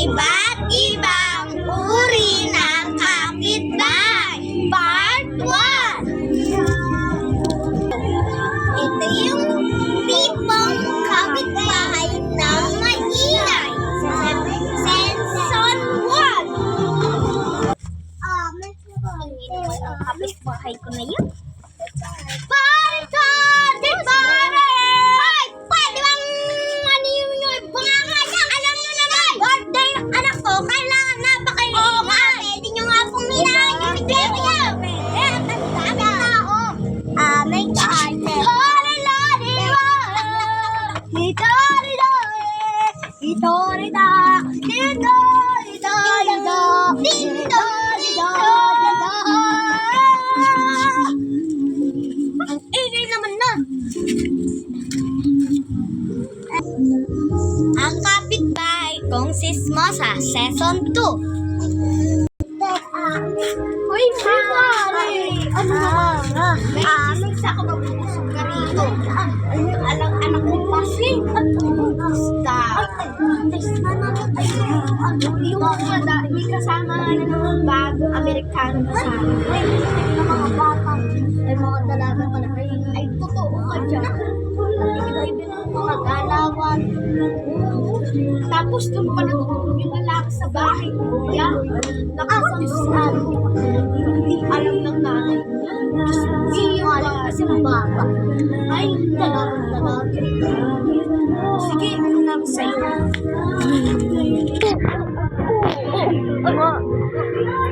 Iba't ibang uri ng kapitbahay. Part 1. Ito yung tipong kapitbahay na maingay. Season 1. Kapitbahay ko na yun. Pwede bang alam nyo naman, birthday ng anak ko, kailangan napakainin. Oo nga, pwede nyo nga pong minahan yung bigay ko yan. Ang dami tao. May kaarte. Ang ingay naman na. Ang kapitbahay kong sismosa, Season 2. Uy, pare! Ano naman? May isa ka mabubusog ka rito. Anak mo kasi. Stop. May kasama na ng bago Amerikano sa akin. Ng mga batang, ay mga dalagang malaki. Ay, totoo ka dyan. Ibig ng mga galawan. Tapos doon pa natutulog yung lalaki sa bahay. Kuya, nakasang hindi alam ng nanay. Hindi alam kasi mababa. Ay, talagang. Sige, ito lang sa'yo. Ama,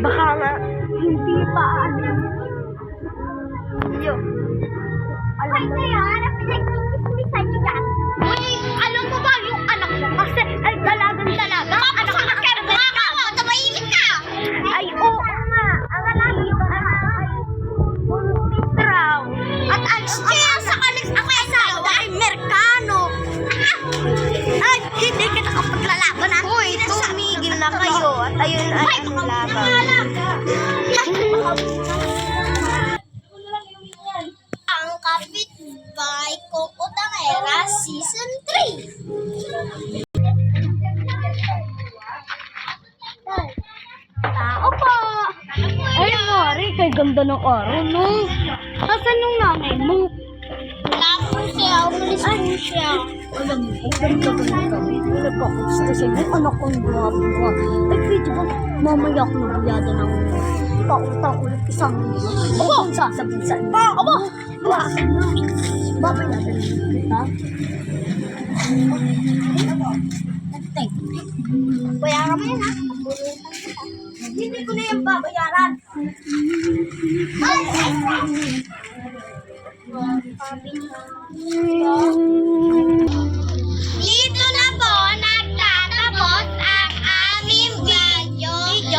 baka nga, hindi pa alam. Alam mo yan, pinag-iismisan niyo dyan. Uy, alam mo ba yung anak mo? Kasi, ay, dalagang-dalaga. Anak mo na kaya mga mo, tabahimik ka. Ay, oo nga. Ang lalaki yung anak ay buntis raw. At ang sa kalis ako ay asawa ay Amerikano. Ay, hindi kita kapaglalaban na. Uy, tumigil na kayo. At ayun ay ang laban. Ang kapitbahay ko Utangera Season 3. Tao po! Ay, Mari, kay ganda ng araw, no? Nasaan yung nanay mo? Wala po siya. Umalis po siya. Alam mo, ang ganda. Nagkakusta siya. Ay, anak kong buwa-buwa. Ay, pwede ba mamaya ako nabuyada ng pautang ulit isang aba! Kung sasabihin sa'yo. Aba! Bakit na? Babayadan kita? Bayaran mo yan, ha? Hindi ko na yung babayaran. Dito na po nagtatapos ang aming video.